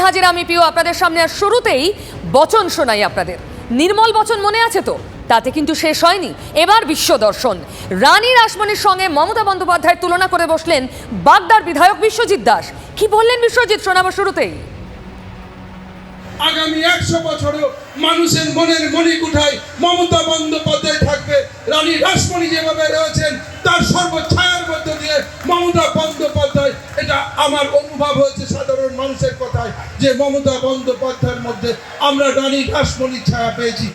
হাজির আমি পিও আপনাদের সামনে। আর শুরুতেই বচন শোনাই আপনাদের। নির্মল বচন মনে আছে তো? তাতে কিন্তু শেষ হয়নি। এবার বিশ্ব দর্শন। রানী রাসমণির সঙ্গে মমতা বন্দ্যোপাধ্যায়ের তুলনা করে বসলেন বাগদার বিধায়ক বিশ্বজিৎ দাস। কি বললেন বিশ্বজিৎ, শোনাবো শুরুতেই। আগামী 100 বছরেও মানুষের মনের মণিকুঠায় মমতা বন্দ্যোপাধ্যায় থাকবে। রানী রাসমণি যেভাবে রয়েছেন তার সর্বছায়ার মধ্য দিয়ে মমতা বন্দ্যোপাধ্যায়, এটা আমার অনুভব হয়েছে সাধারণ মানুষের কথায়, যে মমতা বন্দ্যোপাধ্যায়ের মধ্যে আমরা রানী রাসমণির ছায়া পেয়েছি।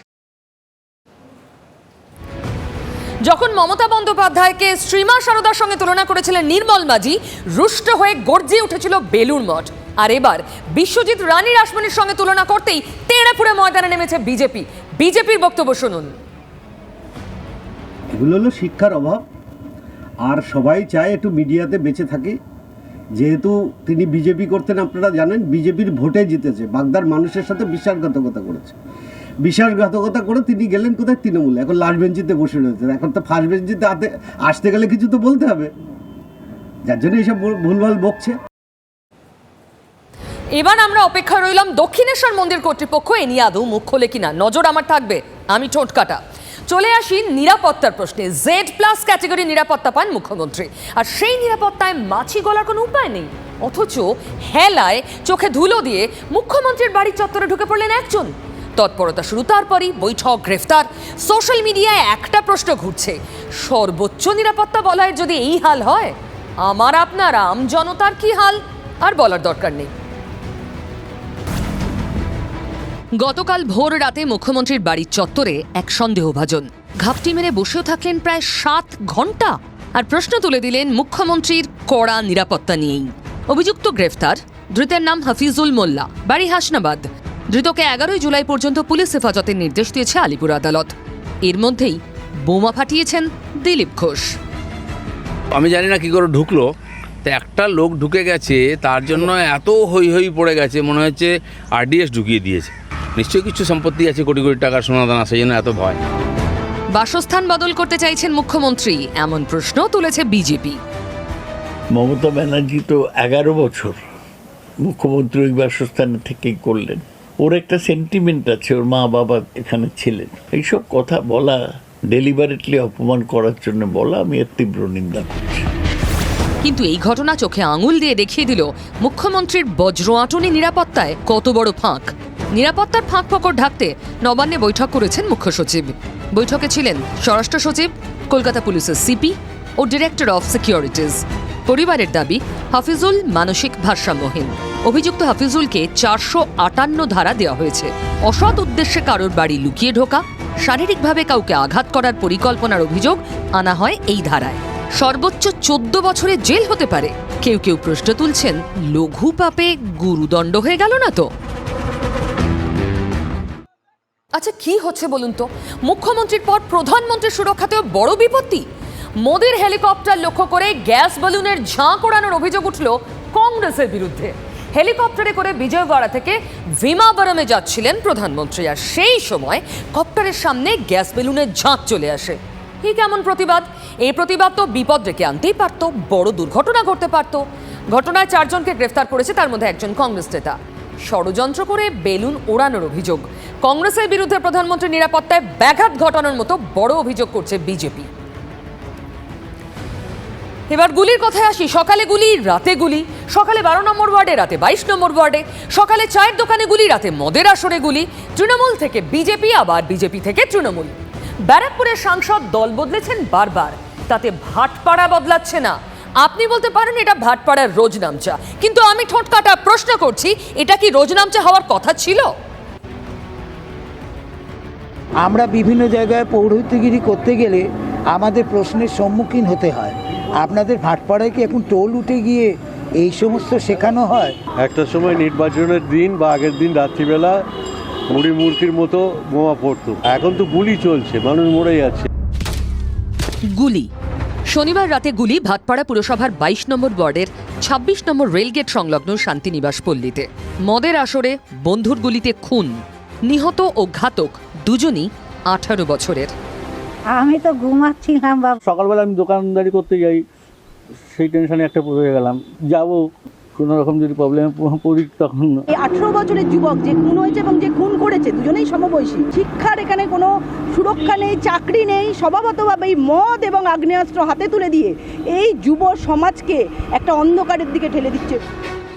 যখন মমতা বন্দ্যোপাধ্যায়কে শ্রীমা সারদার সঙ্গে তুলনা করেছিলেন নির্মল মাঝি, রুষ্ট হয়ে গর্জে উঠেছিল বেলুড় মঠ। আর এবার বিশ্বজিৎ রানী রাসমণির সঙ্গে তুলনা করতেই তেড়ে ফুড়ে ময়দানে নেমেছে বিজেপির বক্তব্য শুনুন। এগুলো হলো শিক্ষার অভাব, আর সবাই চায় একটু মিডিয়াতে বেঁচে থাকে। যেহেতু তিনি বিজেপি করতেন, আপনারা জানেন, বিজেপির ভোটে জিতেছে, বাগদার মানুষের সাথে বিশ্বাসঘাতকতা করেছে। বিশ্বাসঘাতকতা করে তিনি গেলেন কোথায়? তৃণমূলে। এখন লাস্ট বেঞ্চিতে বসে রয়েছে। এখন তো ফার্স্ট বেঞ্চিতে আসতে গেলে কিছু তো বলতে হবে, যার জন্য এইসব ভুলভাল বকছে। এবার আমরা অপেক্ষা রইলাম দক্ষিণেশ্বর মন্দির কর্তৃপক্ষ এ নিয়ে আদৌ মুখ খোলে কিনা। নজর আমার থাকবে, আমি ঠোঁট কাটা। চলে আসি নিরাপত্তার প্রশ্নে। Z+ ক্যাটাগরি নিরাপত্তা পান মুখ্যমন্ত্রী, আর সেই নিরাপত্তায় মাছি গলার কোনো উপায় নেই। অথচ হেলায় চোখে ধুলো দিয়ে মুখ্যমন্ত্রীর বাড়ির চত্বরে ঢুকে পড়লেন একজন। তৎপরতা শুরু, তারপরই বৈঠক, গ্রেফতার। সোশ্যাল মিডিয়ায় একটা প্রশ্ন ঘুরছে, সর্বোচ্চ নিরাপত্তা বলয়ের যদি এই হাল হয়, আমার আপনার আম জনতার কি হাল? আর বলার দরকার নেই। গতকাল ভোর রাতে মুখ্যমন্ত্রীর বাড়ির চত্বরে এক সন্দেহভাজন ঘাপটি মেরে বসেও থাকলেন প্রায় 7 ঘন্টা, আর প্রশ্ন তুলে দিলেন মুখ্যমন্ত্রীর কড়া নিরাপত্তা নিয়েই। অভিযুক্ত গ্রেফতার, ধৃতের নাম হাফিজুল মোল্লা, বাড়ি হাসনাবাদ। ধৃতকে 11 জুলাই পর্যন্ত পুলিশ হেফাজতের নির্দেশ দিয়েছে আলিপুর আদালত। এর মধ্যেই বোমা ফাটিয়েছেন দিলীপ ঘোষ। আমি জানি না কি করে ঢুকলো, তো একটা লোক ঢুকে গেছে, তার জন্য এত হই হই পড়ে গেছে, মনে হচ্ছে RDS ঢুকিয়ে দিয়েছে। নিশ্চয়ই কিছু সম্পত্তি আছে, কোটি কোটি টাকার সোনাদানা, সেই জন্য এত ভয়। বাসস্থান বদল করতে চাইছেন মুখ্যমন্ত্রী, এমন প্রশ্ন তুলেছে বিজেপি। মমতা ব্যানার্জি তো 11 বছর মুখ্যমন্ত্রী ওই বাসস্থানে থেকেই করলেন। ওর একটা সেন্টিমেন্ট আছে, ওর মা বাবা এখানে ছিলেন। এইসব কথা বলা, ডেলিভারেটলি অপমান করার জন্য বলা, আমি এর তীব্র নিন্দা করছি। কিন্তু এই ঘটনা চোখে আঙুল দিয়ে দেখিয়ে দিল মুখ্যমন্ত্রীর বজ্র আঁটুনি নিরাপত্তায় কত বড় ফাঁক। নিরাপত্তার ফাঁক ফোকর ঢাকতে নবান্নে বৈঠক করেছেন মুখ্য সচিব। বৈঠকে ছিলেন স্বরাষ্ট্র সচিব, কলকাতা পুলিশের CP ও ডিরেক্টর অফ সিকিউরিটিজ। পরিবারের দাবি, হাফিজুল মানসিক ভারসাম্যহীন। অভিযুক্ত হাফিজুলকে 458 ধারা দেওয়া হয়েছে। অসৎ উদ্দেশ্যে কারোর বাড়ি লুকিয়ে ঢোকা, শারীরিকভাবে কাউকে আঘাত করার পরিকল্পনার অভিযোগ আনা হয় এই ধারায়। সর্বোচ্চ 14 বছরের জেল হতে পারে। কেউ কেউ প্রশ্ন তুলছেন, লঘু পাপে গুরুদণ্ড হয়ে গেল না তো? আচ্ছা, কি হচ্ছে বলুন তো? মুখ্যমন্ত্রীর পর প্রধানমন্ত্রীর সুরক্ষাতেও বড় বিপত্তি। মোদির হেলিকপ্টার লক্ষ্য করে গ্যাস বেলুনের ঝাঁক ওড়ানোর অভিযোগ উঠল কংগ্রেসের বিরুদ্ধে। হেলিকপ্টারে করে বিজয়ওয়াড়া থেকে ভীমাবরমে যাচ্ছিলেন প্রধানমন্ত্রী, আর সেই সময় কপ্টারের সামনে গ্যাস বেলুনের ঝাঁক চলে আসে। এই কেমন প্রতিবাদ? এই প্রতিবাদ তো বিপদ ডেকে আনতেই পারত, বড় দুর্ঘটনা ঘটতে পারত। ঘটনায় 4 জনকে গ্রেফতার করেছে, তার মধ্যে একজন কংগ্রেস নেতা। ষড়যন্ত্র করে বেলুন ওড়ানোর অভিযোগ। কংগ্রেসের বিরুদ্ধে প্রধানমন্ত্রীর নিরাপত্তায় ব্যাঘাত ঘটানোর মতো বড় অভিযোগ করছে বিজেপি। এবার গুলির কথায় আসি। সকালে গুলি, রাতে গুলি। সকালে 12 নম্বর ওয়ার্ডে, রাতে 22 নম্বর ওয়ার্ডে। সকালে চায়ের দোকানে গুলি, রাতে মদের আসরে গুলি। তৃণমূল থেকে বিজেপি, আবার বিজেপি থেকে তৃণমূল। ব্যারাকপুরের সাংসদ দল বদলেছেন বারবার, তাতে ভাটপাড়া বদলাচ্ছে না। আপনি বলতে পারেন এটা ভাটপাড়ার রোজনামচা, কিন্তু আমি ঠোঁট কাটা প্রশ্ন করছি, এটা কি রোজনামচা হওয়ার কথা ছিল? আমরা বিভিন্ন জায়গায় পৌরহিত্যগিরি করতে গেলে আমাদের প্রশ্নের সম্মুখীন হতে হয়। আপনাদের ভাটপাড়ায় কি এখন টোল উঠে গিয়ে এই সমস্ত শেখানো হয়? একটা সময় নির্বাচনের দিন বা আগের দিন রাত্রিবেলা মুড়ি মুরগির মতো বোমা পড়তো, এখন তো গুলি চলছে, মানুষ মরে যাচ্ছে। গুলি শনিবার রাতে গুলি ভাটপাড়া পুরসভার 22 নম্বর ওয়ার্ডের 26 নম্বর রেলগেট সংলগ্ন শান্তিনিবাস পল্লীতে। মদের আসরে বন্ধুর গুলিতে খুন। নিহত ও ঘাতক দুজনই 18 বছরের। আমি তো ঘুমাচ্ছিলাম বাবা। সকালবেলা আমি দোকানদারি করতে যাই, সেই টেনশনে একটা পড়ে গেলাম, যাব কোনো রকম যদি প্রবলেমে পড়ি তখন এই 18 বছরের যুবক যে খুন হয়েছে এবং যে খুন করেছে দুজনেই সমবয়সী। শিক্ষার এখানে কোনো সুরক্ষা নেই, চাকরি নেই, স্বভাবতভাবে এই মদ এবং আগ্নেয়াস্ত্র হাতে তুলে দিয়ে এই যুব সমাজকে একটা অন্ধকারের দিকে ঠেলে দিচ্ছে।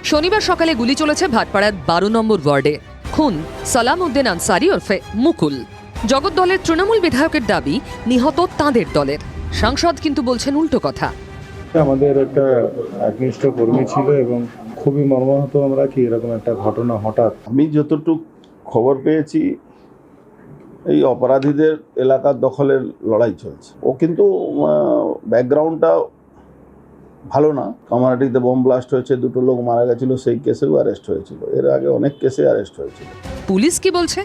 শনিবার সকালে গুলি চলেছে ভাটপাড়ার 12 নম্বর ওয়ার্ডে। খুন সালাম উদ্দিন আনসারি ওরফে মুকুল। জগদ্দলের তৃণমূল বিধায়কের দাবি নিহত তাঁদের দলের। সাংসদ কিন্তু বলছেন উল্টো কথা। আমাদের একটা একনিষ্ঠ কর্মী ছিল এবং খুবই মর্মাহত আমরা কি এরকম একটা ঘটনা হঠাৎ। আমি যতটুকু খবর পেয়েছি এই অপরাধীদের এলাকার দখলের লড়াই চলছে। ও কিন্তু ব্যাকগ্রাউন্ডটা ভালো না। কামারহাটিতে বোম ব্লাস্ট হয়েছে, 2 লোক মারা গেছিল, সেই কেসেও অ্যারেস্ট হয়েছিল। এর আগে অনেক কেসে অ্যারেস্ট হয়েছিল। পুলিশ কি বলছে?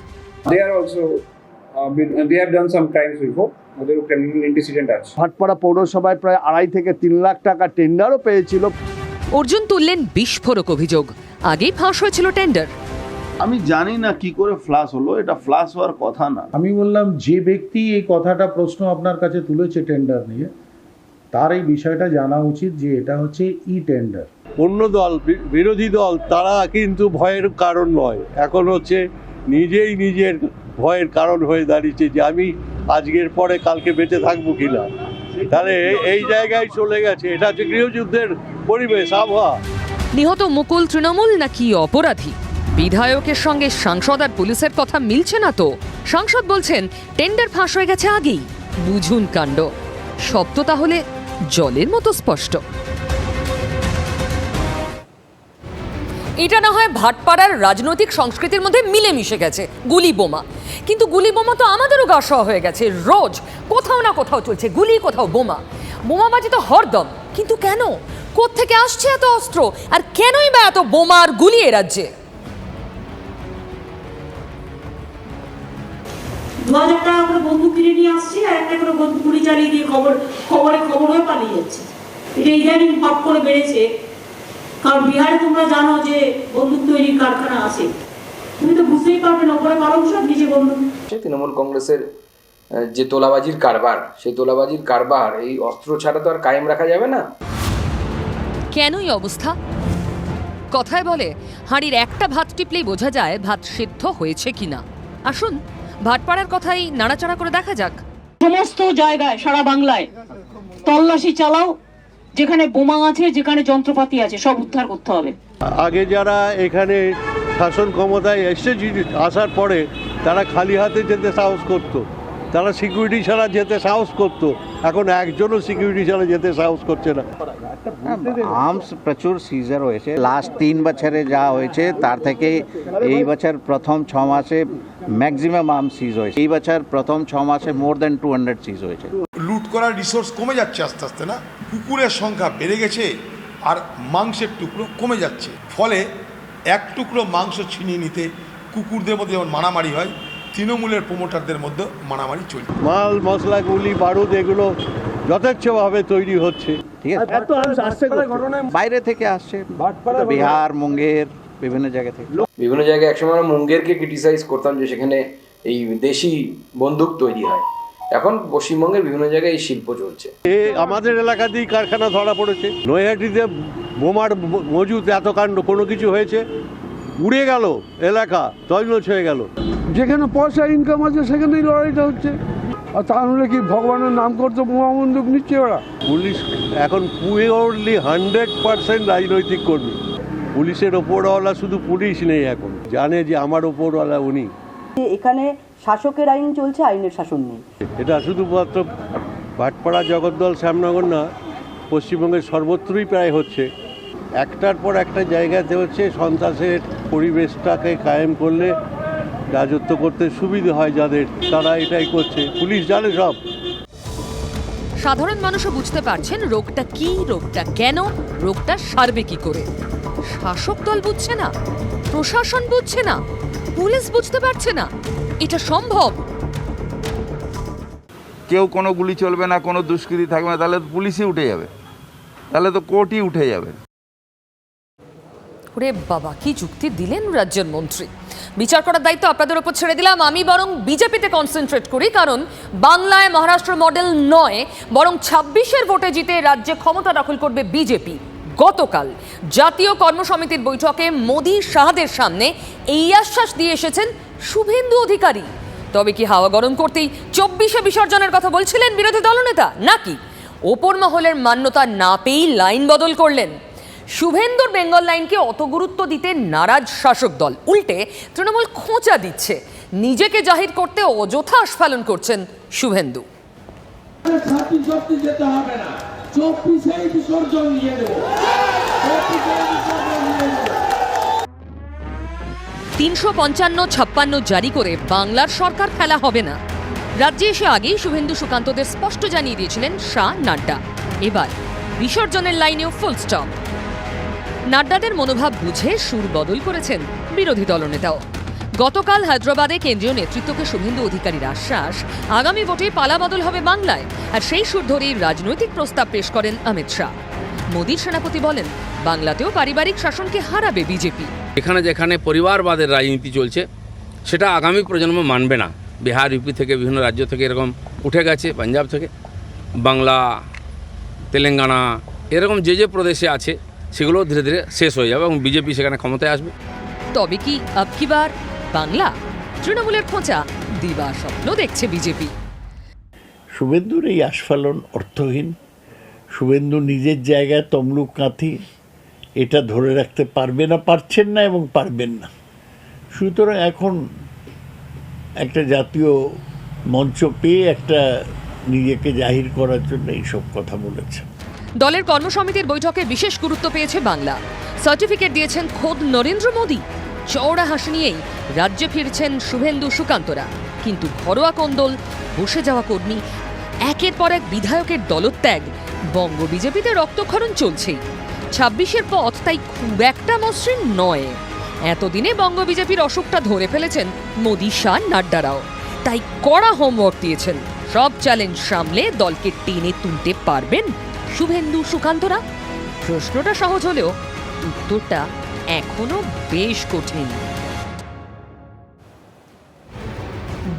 ভাটপাড়া পৌরসভায় প্রায় 2.5 থেকে 3 লাখ টাকা টেন্ডারও পেয়েছিল। অর্জুন তুললেন বিস্ফোরক অভিযোগ। আগেই ফাঁস হয়েছিল টেন্ডার। আমি জানি না কি করে ফ্লাশ হলো, এটা ফ্লাশ হওয়ার কথা না। আমি বললাম যে ব্যক্তি এই কথাটা প্রশ্ন আপনার কাছে তুলেছে টেন্ডার নিয়ে, তার এই বিষয়টা জানা উচিত যে এটা হচ্ছে টেন্ডার। অন্য দল, বিরোধী দল, তারা কিন্তু ভয়ের কারণ নয়, এখন হচ্ছে নিজেই নিজের ভয়ের কারণ হয়ে দাঁড়িয়েছে যে আমি আজকের পরে কালকে বেঁচে থাকবো কিনা। তাহলে এই জায়গায় চলে গেছে। এটা হচ্ছে গৃহযুদ্ধের পরিবেশ, আবহাওয়া। নিহত মুকুল তৃণমূল নাকি অপরাধী? বিধায়কের সঙ্গে সাংসদ আর পুলিশের কথা মিলছে না তো। সাংসদ বলছেন টেন্ডার ফাঁস হয়ে গেছে আগেই। বুঝুন কাণ্ড। সব তো তাহলে জলের মতো স্পষ্ট। এটা না হয় ভাটপাড়ার রাজনৈতিক সংস্কৃতির মধ্যে মিলেমিশে গেছে গুলি বোমা, কিন্তু গুলি বোমা তো আমাদেরও গা সওয়া হয়ে গেছে। রোজ কোথাও না কোথাও চলছে গুলি, কোথাও বোমা। বোমাবাজি তো হরদম, কিন্তু কেন? কোত্থেকে আসছে এত অস্ত্র, আর কেনই বা এত বোমা আর গুলি এ রাজ্যে? 2000 টাকা করে বন্দুক কিনে নিয়ে আসছে, আর একটা করে বন্দুক গুলি চালিয়ে দিয়ে খবরে হয়ে পালিয়ে যাচ্ছে। এটা ইদানিং হট করে বেড়েছে, কারণ বিহারে তোমরা জানো যে বন্দুক তৈরির কারখানা আছে। তুমি তো বুঝতেই পারবে না, ওপরে পালং শাক, নিচে বন্দুক। তৃণমূল কংগ্রেসের যে তোলাবাজির কারবার, সেই তোলাবাজির কারবার এই অস্ত্র ছাড়া তো আর কায়েম রাখা যাবে না। কেনই অবস্থা? কথায় বলে হাঁড়ির একটা ভাত টিপলেই বোঝা যায় ভাত সিদ্ধ হয়েছে কিনা। আসুন ভাটপাড়ার কথাই নাড়াচাড়া করে দেখা যাক। সমস্ত জায়গায় সারা বাংলায় তল্লাশি চালাও, যেখানে বোমা আছে, যেখানে যন্ত্রপাতি আছে, সব উদ্ধার করতে হবে। আগে যারা এখানে শাসন ক্ষমতায় আসার পরে তারা খালি হাতে যেতে সাহস করত, তারা সিকিউরিটি ছাড়া যেতে সাহস করত। এখন একজনও সিকিউরিটি ছাড়া যেতে সাহস করছে না। আর্মস প্রচুর সিজার হয়েছে লাস্ট 3 বছরে যা হয়েছে তার থেকে এই বছর প্রথম 6 মাসে ম্যাক্সিমাম আর্মস সিজ হয়েছে। এই বছর প্রথম 6 মাসে মোর দেন 200 সিজ হয়েছে। লুট করার রিসোর্স কমে যাচ্ছে আস্তে আস্তে, না কুকুরের সংখ্যা বেড়ে গেছে আর মাংসের টুকরো কমে যাচ্ছে। ফলে এক টুকরো মাংস ছিনিয়ে নিতে কুকুরদের মধ্যে যেমন মারামারি হয়, তৃণমূলের প্রমোটারদের মধ্যে মারামারি চলছে। মাল মশলা, গুলি, বারুদ এগুলো যথেচ্ছভাবে তৈরি হচ্ছে। ঠিক আছে, বাইরে থেকে আসছে, বিহার, মুঙ্গের, বিভিন্ন জায়গা থেকে। বিভিন্ন জায়গায় একসময় আমরা মুঙ্গেরকে ক্রিটিসাইজ করতাম যে সেখানে এই দেশি বন্দুক তৈরি হয়। এখন পশ্চিমবঙ্গের বিভিন্ন জায়গায় এই শিল্প চলছে। আমাদের এলাকাতেই কারখানা ধরা পড়েছে। নৈহাটিতে বোমার মজুত, এত কাণ্ড, কোনো কিছু হয়েছে, উড়ে গেল এলাকা, তছনছ হয়ে গেল। যেখানে পয়সা ইনকাম আছে সেখানেই লড়াইটা হচ্ছে। আর তাহলে কি ভগবানের নাম করতে বোমা বন্দুক নিচ্ছে ওরা? পুলিশ এখন পিওরলি 100% রাজনৈতিক কর্মী। পুলিশের ওপরওয়ালা শুধু পুলিশ নেই, এখন জানে যে আমার ওপরওয়ালা উনি। এখানে শাসকের আইন চলছে, আইনের শাসন নেই। এটা শুধুমাত্র ভাটপাড়া, জগদ্দল, শ্যামনগর না, পশ্চিমবঙ্গের সর্বত্রই প্রায় হচ্ছে। একটার পর একটা জায়গাতে হচ্ছে। সন্ত্রাসের পরিবেশটাকে কায়েম করলে রাজত্ব করতে সুবিধা হয় যাদের, তারা এটাই করছে। পুলিশ জানে সব। সাধারণ মানুষও বুঝতে পারছেন রোগটা কি, রোগটা কেন, রোগটা সারবে কি করে। শাসক দল বুঝছে না, প্রশাসন বুঝছে না, পুলিশ বুঝতে পারছে না। এটা সম্ভব? কেউ কোনো গুলি চলবে না, কোনো দুষ্কৃতি থাকবে না, তাহলে তো পুলিশই উঠে যাবে, তাহলে তো কোর্টই উঠে যাবে। ওরে বাবা, কি যুক্তি দিলেন রাজ্যের মন্ত্রী। বিচার করার দায়িত্ব আপনাদের উপর ছেড়ে দিলাম। আমি বরং বিজেপিতে কনসেন্ট্রেট করি, কারণ বাংলায় মহারাষ্ট্র মডেল নয়, বরং 26-এর ভোটে জিতে রাজ্যে ক্ষমতা দখল করবে বিজেপি। গতকাল জাতীয় কর্মসমিতির বৈঠকে মোদি শাহদের সামনে এই আশ্বাস দিয়ে এসেছেন শুভেন্দু অধিকারী। তবে কি হাওয়া গরম করতেই 24শে বিসর্জনের কথা বলছিলেন বিরোধী দলনেতা, নাকি ওপর মহলের মান্যতা না পেয়েই লাইন বদল করলেন? শুভেন্দুর বেঙ্গল লাইনকে অত গুরুত্ব দিতে নারাজ শাসক দল, উল্টে তৃণমূল খোঁচা দিচ্ছে। নিজেকে জাহির করতে অযথা আস্ফালন করছেন শুভেন্দু। 355-56 জারি করে বাংলার সরকার ফেলা হবে না। রাজ্যে এসে আগেই শুভেন্দু সুকান্তদের স্পষ্ট জানিয়ে দিয়েছিলেন শাহ নাড্ডা। এবার বিসর্জনের লাইনেও ফুল স্টপ। নাড্ডাদের মনোভাব বুঝে সুর বদল করেছেন বিরোধী দলনেতাও। গতকাল হায়দ্রাবাদে কেন্দ্রীয় নেতৃত্বকে শুভেন্দু অধিকারীর আশ্বাস, আগামী ভোটে পালাবদল হবে বাংলায়। আর সেই সুর ধরেই রাজনৈতিক প্রস্তাব পেশ করেন অমিত শাহ। মোদীর সেনাপতি বলেন, বাংলাতেও পারিবারিক শাসনকে হারাবে বিজেপি। এখানে যেখানে পরিবারবাদের রাজনীতি চলছে সেটা আগামী প্রজন্ম মানবে না। বিহার, ইউপি থেকে বিভিন্ন রাজ্য থেকে এরকম উঠে গেছে, পাঞ্জাব থেকে, বাংলা, তেলেঙ্গানা, এরকম যে প্রদেশে আছে সেগুলো ধীরে ধীরে শেষ হয়ে যাবে এবং বিজেপি সেখানে ক্ষমতায় আসবে। তবে কি আবকিবার বাংলা? তৃণমূলের খোঁচা দিবা স্বপ্ন দেখছে বিজেপি। শুভেন্দুর এই আস্ফালন অর্থহীন। শুভেন্দু নিজের জায়গায় তমলুক কাঁথি, এটা ধরে রাখতে পারবে না, পারছেন না এবং পারবেন না। সুতরাং এখন একটা জাতীয় মঞ্চ পেয়ে একটা নিজেকে জাহির করার জন্য এইসব কথা বলেছে। দলের কর্মসমিতির বৈঠকে বিশেষ গুরুত্ব পেয়েছে বাংলা। সার্টিফিকেট দিয়েছেন খোদ নরেন্দ্র মোদী। চওড়া হাসি নিয়েই রাজ্যে ফিরছেন শুভেন্দু সুকান্তরা। কিন্তু ঘরোয়া কোন্দল, বসে যাওয়া কর্মী, একের পর এক বিধায়কের দলত্যাগ, বঙ্গ বিজেপিতে রক্তক্ষরণ চলছেই। 26-এর পথ তাই খুব একটা মসৃণ নয়। এতদিনে বঙ্গ বিজেপির অসুখটা ধরে ফেলেছেন মোদী, শাহ, নাড্ডারাও। তাই কড়া হোমওয়ার্ক দিয়েছেন। সব চ্যালেঞ্জ সামলে দলকে টেনে তুলতে পারবেন শুভেন্দু সুকান্তরা? প্রশ্নটা সহজ হলেও উত্তরটা এখনো বেশ কঠিন।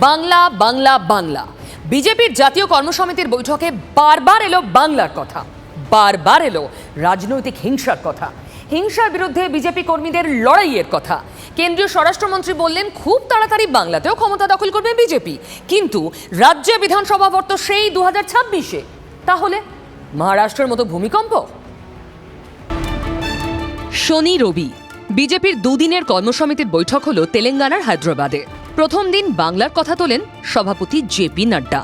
বাংলা বাংলা বাংলা, বিজেপির জাতীয় কর্মসমিতির বৈঠকে বারবার এলো বাংলার কথা, বারবার এলো রাজনৈতিক হিংসার কথা, হিংসার বিরুদ্ধে বিজেপি কর্মীদের লড়াইয়ের কথা। কেন্দ্রীয় স্বরাষ্ট্রমন্ত্রী বললেন, খুব তাড়াতাড়ি বাংলাতেও ক্ষমতা দখল করবে বিজেপি। কিন্তু রাজ্যে বিধানসভা ভোট তো সেই 2026-এ। তাহলে মহারাষ্ট্রের মতো ভূমিকম্প? শনি রবি বিজেপির দুদিনের কর্মসমিতির বৈঠক হলো তেলেঙ্গানার হায়দ্রাবাদে। প্রথম দিন বাংলার কথা তোলেন সভাপতি জেপি নাড্ডা।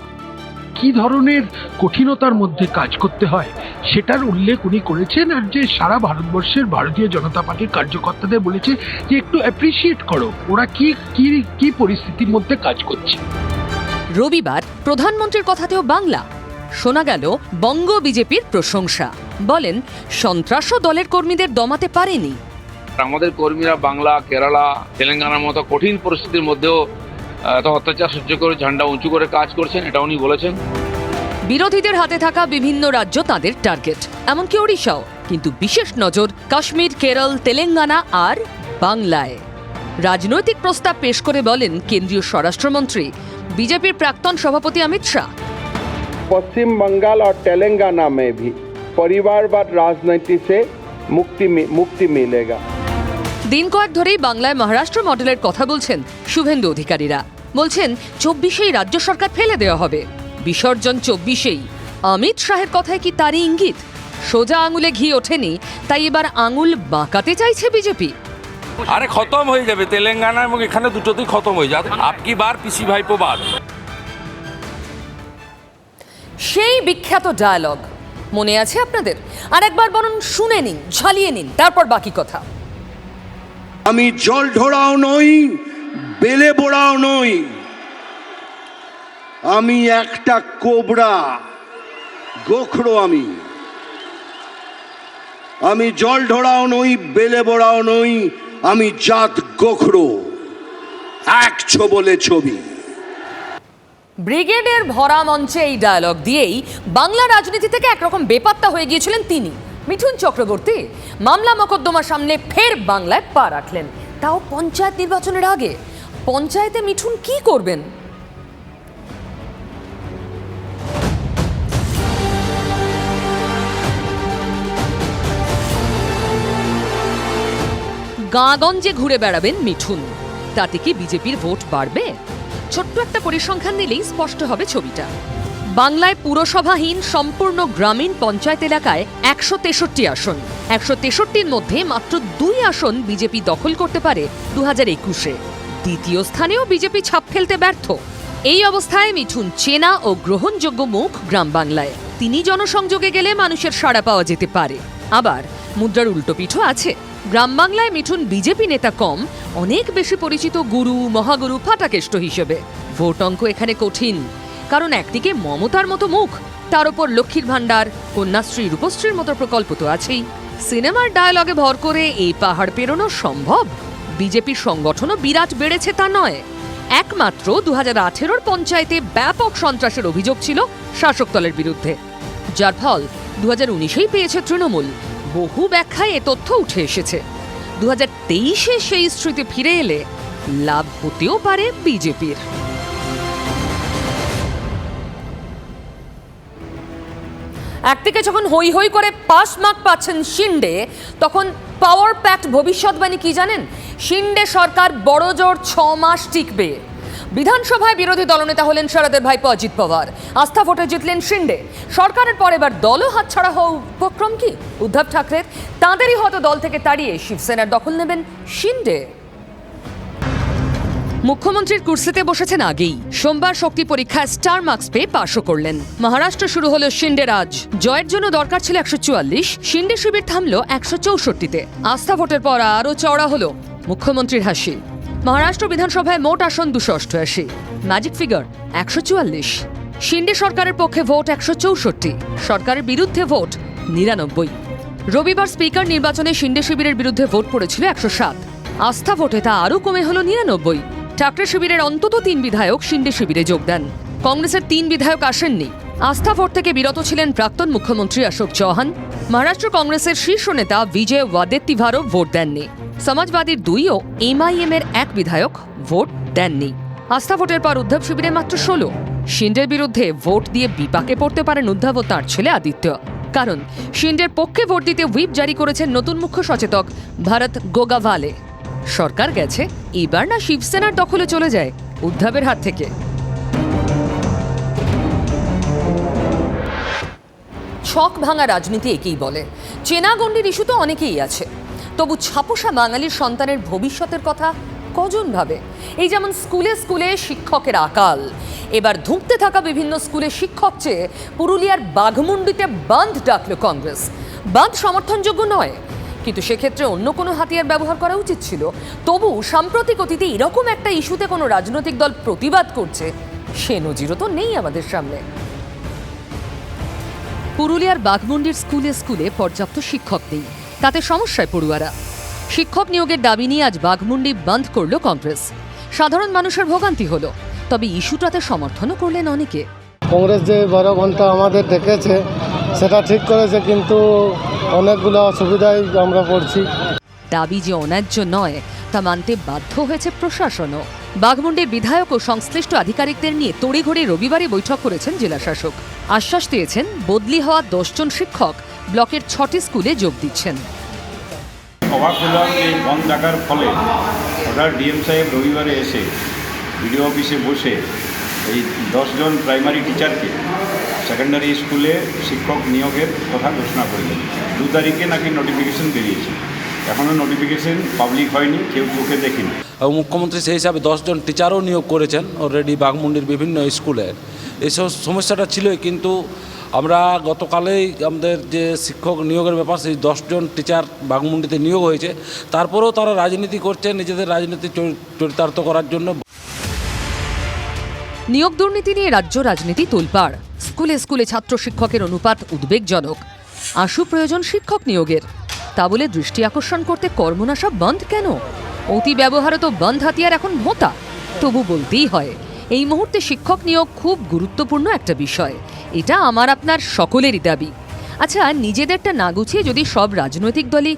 কি ধরনের কঠিনতার মধ্যে কাজ করতে হয় সেটার উল্লেখ উনি করেছেন। আর যে সারা ভারতবর্ষের ভারতীয় জনতা পার্টির কার্যকর্তাদের বলেছে যে একটু অ্যাপ্রিসিয়েট করো, ওরা কি কি কি পরিস্থিতির মধ্যে কাজ করছে। রবিবার প্রধানমন্ত্রীর কথাতেও বাংলা। শোনা গেল বঙ্গ বিজেপির প্রশংসা। বলেন, সন্ত্রাসও দলের কর্মীদের দমাতে পারেনি। আমাদের কর্মীরা বাংলা, কেরালা, তেলেঙ্গানার মতো কঠিন পরিস্থিতির মধ্যেও এত অত্যাচার সহ্য করে ঝান্ডা উঁচু করে কাজ করছেন, এটা উনি বলেছেন। বিরোধীদের হাতে থাকা বিভিন্ন রাজ্য তাদের টার্গেট, এমনকি ওড়িশাও। কিন্তু বিশেষ নজর কাশ্মীর, কেরল, তেলেঙ্গানা আর বাংলায়। রাজনৈতিক প্রস্তাব পেশ করে বলেন কেন্দ্রীয় স্বরাষ্ট্রমন্ত্রী, বিজেপির প্রাক্তন সভাপতি অমিত শাহ, पश्चिम बंगाल और तेलंगाना में भी परिवारवाद राजनीति से मुक्ति मिलेगा। দিন কয়েক ধরেই বাংলায় মহারাষ্ট্র মডেলের কথা বলছেন শুভেন্দু অধিকারীরা। বলছেন 24-এই রাজ্য সরকার ফেলে দেওয়া হবে, বিসর্জন 24-এই। অমিত শাহের কথায় কি তারই ইঙ্গিত? সোজা আঙুলে ঘি ওঠেনি, তাই এবার আঙুল বাঁকাতে চাইছে বিজেপি। আরে খতম হয়ে যাবে তেলেঙ্গানা এবং এখানে দুটোতেই খতম হয়ে যাবে। আপকি বার পিসি ভাইপো বাদ। সেই বিখ্যাত ডায়ালগ মনে আছে আপনাদের? আর একবার বরং শুনে নিন, ঝালিয়ে নিন, তারপর বাকি কথা। আমি জল ঢোড়াও নই, বেলে বোড়াও নই, আমি একটা কোবরা, গোখরো। আমি জল ঢোড়াও নই, বেলে বোড়াও নই, আমি জাত গোখরো, একছো বলে ছবি। ব্রিগেডের ভরা মঞ্চে এই ডায়ালগ দিয়েই বাংলা রাজনীতি থেকে একরকম বেপাত্তা হয়ে গিয়েছিলেন তিনি। মিঠুন চক্রবর্তী মামলা মোকদ্দমার সামনে ফের বাংলায় পা রাখলেন, তাও পঞ্চায়েত নির্বাচনের আগে। পঞ্চায়েতে মিঠুন কি করবেন? গাঁগঞ্জে ঘুরে বেড়াবেন মিঠুন। তাতে কি বিজেপির ভোট বাড়বে? ছোট্ট একটা পরিসংখ্যান নিলেই স্পষ্ট হবে ছবিটা। বাংলায় পুরসভাহীন সম্পূর্ণ গ্রামীণ পঞ্চায়েত এলাকায় 163 আসন। 163-র মধ্যে মাত্র 2 আসন বিজেপি দখল করতে পারে 2021-এ। দ্বিতীয় স্থানেও বিজেপি ছাপ ফেলতে ব্যর্থ। এই অবস্থায় মিঠুন চেনা ও গ্রহণযোগ্য মুখ গ্রাম বাংলায়। তিনি জনসংযোগে গেলে মানুষের সাড়া পাওয়া যেতে পারে। আবার মুদ্রার উল্টো পিঠও আছে। গ্রাম বাংলায় মিঠুন বিজেপি নেতা কম, অনেক বেশি পরিচিত গুরু মহাগুরু ফাটাকেষ্ট হিসেবে। ভোট অঙ্ক এখানে কঠিন, কারণ একদিকে মমতার মতো মুখ, তার উপর লক্ষ্মীর ভাণ্ডার, কন্যাশ্রী, রূপশ্রীর মতো প্রকল্প তো আছেই। সিনেমার ডায়ালগে ভর করে এই পাহাড় পেরোনো সম্ভব? বিজেপির সংগঠনও বিরাট বেড়েছে তা নয়। একমাত্র 2018-র পঞ্চায়েতে ব্যাপক সন্ত্রাসের অভিযোগ ছিল শাসক দলের বিরুদ্ধে, যার ফল 2019-এই পেয়েছে তৃণমূল। বহু ব্যাখ্যায় এ তথ্য উঠে এসেছে। 2023-এ সেই স্মৃতি ফিরে এলে লাভ হতেও পারে বিজেপির। একদিকে যখন হই হই করে পাস মার্ক পাচ্ছেন শিন্ডে, তখন পাওয়ার প্যাক্ট ভবিষ্যৎবাণী কি জানেন? শিন্ডে সরকার বড়জোর 6 মাস টিকবে। বিধানসভায় বিরোধী দলনেতা হলেন শরদের ভাইপো অজিত পাওয়ার। আস্থা ভোটে জিতলেন শিন্ডে। সরকারের পর এবার দলও হাতছাড়া হওয়া উপক্রম কি উদ্ধব ঠাকরের? তাঁদেরই হয়তো দল থেকে তাড়িয়ে শিবসেনার দখল নেবেন শিন্ডে। মুখ্যমন্ত্রীর কুর্সিতে বসেছেন আগেই। সোমবার শক্তি পরীক্ষায় স্টার মার্কস পেয়ে পাশও করলেন। মহারাষ্ট্র শুরু হলো শিন্ডে রাজ। জয়ের জন্য দরকার ছিল 144, শিন্ডে শিবির থামল 164-তে। আস্থা ভোটের পর আরও চওড়া হলো মুখ্যমন্ত্রীর হাসি। মহারাষ্ট্র বিধানসভায় মোট আসন 288, ম্যাজিক ফিগার 144। শিন্ডে সরকারের পক্ষে ভোট 164, সরকারের বিরুদ্ধে ভোট 99। রবিবার স্পিকার নির্বাচনে শিন্ডে শিবিরের বিরুদ্ধে ভোট পড়েছিল 107। আস্থা ভোটে তা আরও কমে হলো 99। ঠাকরে শিবিরের অন্তত 3 বিধায়ক শিন্ডে শিবিরে যোগ দেন। কংগ্রেসের 3 বিধায়ক আসেননি। আস্থা ভোট থেকে বিরত ছিলেন প্রাক্তন মুখ্যমন্ত্রী অশোক চৌহান। মহারাষ্ট্র কংগ্রেসের শীর্ষ নেতা বিজয় ওয়াদেত্তিভারও ভোট দেননি। সমাজবাদীর 2 ও এমআইএম-এর 1 বিধায়ক ভোট দেননি। আস্থা ভোটের পর উদ্ধব শিবিরে মাত্র 16। শিন্ডের বিরুদ্ধে ভোট দিয়ে বিপাকে পড়তে পারেন উদ্ধব ও তাঁর ছেলে আদিত্য। কারণ শিন্ডের পক্ষে ভোট দিতে হুইপ জারি করেছেন নতুন মুখ্য সচেতক ভরত গোগাভালে। সরকার গেছে, এবার না শিবসেনার দখলে চলে যায় উদ্ধবের হাত থেকে। ছক ভাঙা রাজনীতি একেই বলে। চেনা গণ্ডির ইস্যু তো অনেকেই আছে, তবু ছাপোষা বাঙালির সন্তানের ভবিষ্যতের কথা কজন ভাবে? এই যেমন স্কুলে স্কুলে শিক্ষকের আকাল। এবার ধুঁকতে থাকা বিভিন্ন স্কুলে শিক্ষক চেয়ে পুরুলিয়ার বাঘমুন্ডিতে বাঁধ ডাকল কংগ্রেস। বাঁধ সমর্থনযোগ্য নয়, কিন্তু সেক্ষেত্রে অন্য কোনো হাতিয়ার ব্যবহার করা উচিত ছিল। তবু সাম্প্রতিক অতীতে এরকম একটা ইস্যুতে কোনো রাজনৈতিক দল প্রতিবাদ করছে, সে নজিরও তো নেই আমাদের সামনে। পুরুলিয়ার বাঘমুন্ডির স্কুলে স্কুলে পর্যাপ্ত শিক্ষক নেই, তাতে সমস্যায় পড়ুয়ারা। শিক্ষক নিয়োগের দাবি নিয়ে আজ বাঘমুন্ডি বন্ধ করল কংগ্রেস। সাধারণ মানুষের ভোগান্তি হলো, তবে ইস্যুটাতে সমর্থনও করলেন অনেকে। কংগ্রেস যে 12 ঘন্টা আমাদের ডেকেছে সেটা ঠিক করেছে, কিন্তু অনেকগুলো অসুবিধায় আমরা পড়ছি। দাবি যে অন্যায্য নয় তা মানতে বাধ্য হয়েছে প্রশাসনও। বাঘমুন্ডির বিধায়ক ও সংশ্লিষ্ট আধিকারিকদের নিয়ে তড়িঘড়ি রবিবারে বৈঠক করেছেন জেলাশাসক। আশ্বাস দিয়েছেন বদলি হওয়া 10 জন শিক্ষক ব্লকের 6টি স্কুলে যোগ দিচ্ছেন। অবাক হলাম এই বন্ধ ডাকার ফলে ওনার ডিএম সাহেব রবিবারে এসে বিডিও অফিসে বসে এই 10 জন প্রাইমারি টিচারকে সেকেন্ডারি স্কুলে শিক্ষক নিয়োগের কথা ঘোষণা করলেন। 2 তারিখে নাকি নোটিফিকেশন বেরিয়েছে, এখনও নোটিফিকেশন পাবলিক হয়নি, কেউ চোখে দেখেনি। এবং মুখ্যমন্ত্রী সেই হিসাবে 10 জন টিচারও নিয়োগ করেছেন অলরেডি বাঘমুন্ডির বিভিন্ন স্কুলে। এইসব সমস্যাটা ছিলই, কিন্তু আমরা গতকালেই আমাদের যে শিক্ষক নিয়োগের ব্যাপার, সেই 10 জন টিচার বাঘমুন্ডিতে নিয়োগ হয়েছে। তারপরেও তারা রাজনীতি করছে নিজেদের রাজনীতি চরিতার্থ করার জন্য। নিয়োগ দুর্নীতি নিয়ে রাজ্য রাজনীতি তোলপাড়। স্কুলে স্কুলে ছাত্র শিক্ষকের অনুপাত উদ্বেগজনক। আশু প্রয়োজন শিক্ষক নিয়োগের, তা বলে দৃষ্টি আকর্ষণ করতে কর্মনাশা বন্ধ কেন? অতি ব্যবহারত বন্ধ হাতিয়ার এখন ভোঁতা। তবু বলতেই হয়, এই মুহূর্তে শিক্ষক নিয়োগ খুব গুরুত্বপূর্ণ একটা বিষয়। এটা আমার আপনার সকলেরই দাবি। আচ্ছা, নিজেদেরটা না গুছিয়ে যদি সব রাজনৈতিক দলই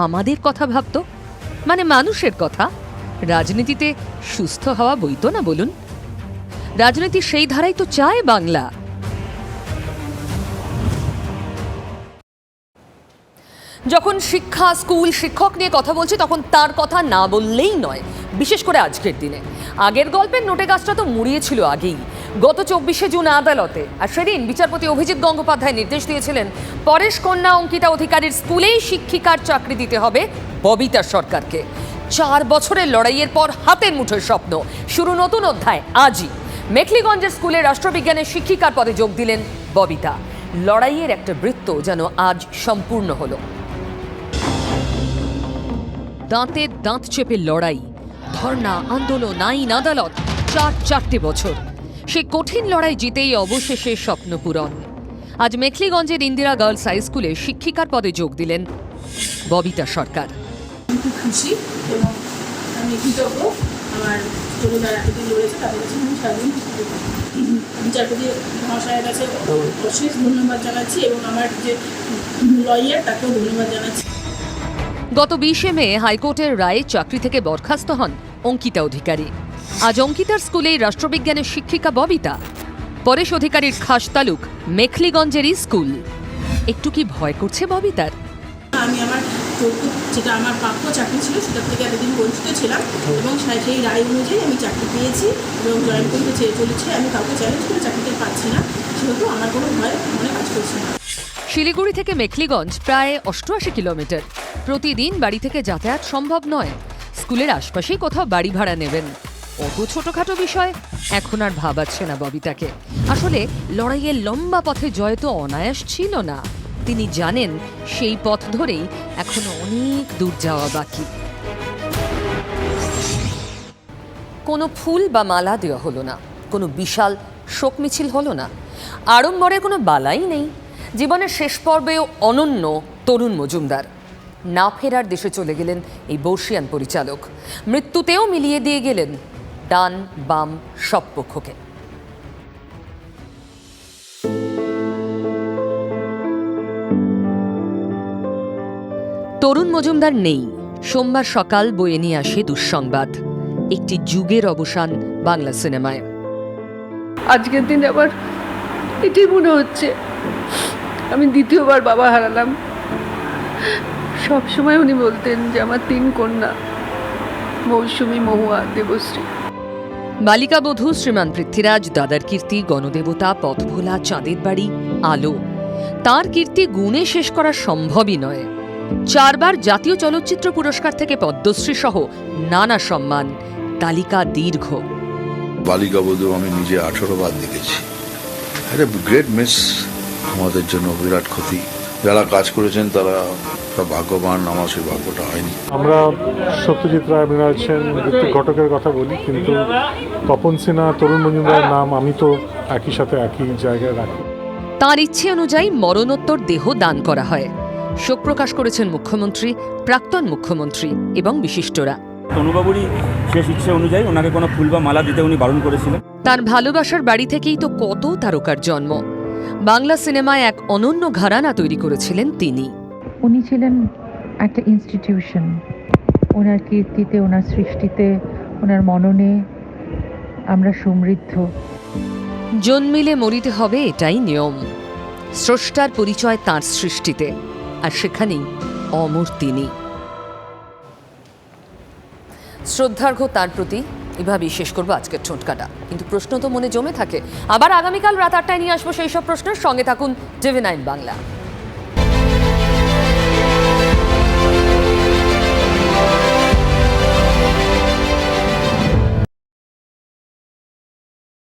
আমাদের কথা ভাবত, মানে মানুষের কথা, রাজনীতিতে সুস্থ হওয়া বইতো না বলুন? রাজনীতি সেই ধারাই তো চায় বাংলা। যখন শিক্ষা, স্কুল, শিক্ষক নিয়ে কথা বলছি তখন তার কথা না বললেই নয়, বিশেষ করে আজকের দিনে। আগের গল্পের নোটে গাছটা তো মুড়িয়েছিল আগেই। গত 24শে জুন আদালতে, আর সেদিন বিচারপতি অভিজিৎ গঙ্গোপাধ্যায় নির্দেশ দিয়েছিলেন পরেশ কন্যা অঙ্কিতা অধিকারীর স্কুলেই শিক্ষিকার চাকরি দিতে হবে ববিতা সরকারকে। 4 বছরের লড়াইয়ের পর হাতের মুঠোর স্বপ্ন, শুরু নতুন অধ্যায় আজই। মেখলিগঞ্জের স্কুলে রাষ্ট্রবিজ্ঞানের শিক্ষিকার পদে যোগ দিলেন ববিতা। লড়াইয়ের একটা বৃত্ত যেন আজ সম্পূর্ণ হলো। দাঁতে দাঁত চেপে লড়াই, ধর্ণা, আন্দোলন, আইন, আদালত, 4 বছর। সে কঠিন লড়াই জিতেই অবশেষে স্বপ্ন পূরণ। আজ মেখলিগঞ্জের ইন্দিরা গার্লস হাই স্কুলে শিক্ষিকার পদে যোগ দিলেন ববিতা সরকার। খুব খুশি এবং আমি কৃতজ্ঞ আমার পরিবার এতদিন লড়েছে তাদের কাছে আমি সারাদিন বিচারপতি মহাশয়ের কাছে অশেষ ধন্যবাদ জানাচ্ছি এবং আমার যে লয়ার তাকেও ধন্যবাদ জানাচ্ছি। গত 20শে মে হাইকোর্টের রায়ে চাকরি থেকে বরখাস্ত হন অঙ্কিতা অধিকারী। আজ অঙ্কিতার স্কুলেই রাষ্ট্রবিজ্ঞানের শিক্ষিকা ববিতা। পরেশ অধিকারীর খাস তালুক মেখলিগঞ্জেরই স্কুল। একটু কি ভয় করছে ববিতার? আমি আমার যেটা আমার প্রাপ্য চাকরি ছিল সেটার থেকে এতদিন বঞ্চিত ছিলাম এবং সেই রায় অনুযায়ী আমি চাকরি পেয়েছি এবং জয়েন করতে চলেছি। আমি কাউকে চ্যালেঞ্জ করে চাকরিটা পাচ্ছি না, সেহেতু আমার কোনো ভয় মনে কাজ করছে না। শিলিগুড়ি থেকে মেখলিগঞ্জ প্রায় 88 কিলোমিটার। প্রতিদিন বাড়ি থেকে যাতায়াত সম্ভব নয়। স্কুলের আশপাশেই কোথাও বাড়ি ভাড়া নেবেন। অত ছোটখাটো বিষয় এখন আর ভাবাচ্ছে না ববিতাকে। আসলে লড়াইয়ের লম্বা পথে জয় তো অনায়াস ছিল না। তিনি জানেন সেই পথ ধরেই এখনো অনেক দূর যাওয়া বাকি। কোনো ফুল বা মালা দেওয়া হলো না, কোনো বিশাল শোক মিছিল হলো না, আড়ম্বরের কোনো বালাই নেই। জীবনের শেষ পর্বেও অনন্য তরুণ মজুমদার। না ফেরার দেশে চলে গেলেন এই বর্ষিয়ান পরিচালক। মৃত্যুতেও মিলিয়ে দিয়ে গেলেন ডান বাম সব পক্ষকে। তরুণ মজুমদার নেই। সোমবার সকাল বয়ে নিয়ে আসে দুঃসংবাদ, একটি যুগের অবসান বাংলা সিনেমায়। আজকের দিন আবার এটাই মনে হচ্ছে আমি দ্বিতীয়বার বাবা হারালাম। সব সময় উনি বলতেন যে আমার 3 কন্যা, মৌসুমী, মহুয়া, দেবশ্রী। বালিকা বধূ, শ্রীমান পৃথ্বীরাজ, দাদার কীর্তি, গণদেবতা, পথভোলা, চাঁদের বাড়ি, আলো। তার কীর্তি গুণে শেষ করা সম্ভবই নয়। 4 বার জাতীয় চলচ্চিত্র পুরস্কার থেকে পদ্মশ্রী সহ নানা সম্মান, তালিকা দীর্ঘ। বালিকা বধূ আমি নিজে 18 বার দেখেছি। একটা গ্রেট মিস, আমাদের জন্য বিরাট ক্ষতি। যারা কাজ করেছেন তারা ভাগ্যবান, আমার সেই ভাগ্যটা হয়নি। আমরা সত্যজিৎ রায়, মৃণাল সেন, ঋত্বিক ঘটকের কথা বলি, কিন্তু তপন সিনহা, তরুণ মজুমদারের নাম আমি তো একই সাথে একই জায়গায় রাখি। তাঁর ইচ্ছে অনুযায়ী মরণোত্তর দেহ দান করা হয়। শোক প্রকাশ করেছেন মুখ্যমন্ত্রী, প্রাক্তন মুখ্যমন্ত্রী এবং বিশিষ্টরা। তনুবাবুরই শেষ ইচ্ছে অনুযায়ী ওনাকে কোনো ফুল বা মালা দিতে উনি বারণ করেছিলেন। তার ভালোবাসার বাড়ি থেকেই তো কত তারকার জন্ম। বাংলা সিনেমায় এক অনন্য ঘরানা তৈরি করেছিলেন তিনি। উনি ছিলেন একটা ইনস্টিটিউশন। ওনার কীর্তিতে, ওনার সৃষ্টিতে, ওনার মননে আমরা সমৃদ্ধ। জন্মিলে মরিতে হবে, এটাই নিয়ম। স্রষ্টার পরিচয় তাঁর সৃষ্টিতে, আর সেখানেই অমর তিনি। শ্রদ্ধার্ঘ তার প্রতি এভাবেই শেষ করবো আজকের ঠোঁটকাটা। কিন্তু প্রশ্ন তো মনে জমে থাকে। আবার আগামীকাল রাত 8টায় নিয়ে আসবো সেই সব প্রশ্নের সঙ্গে। থাকুন TV9 বাংলা।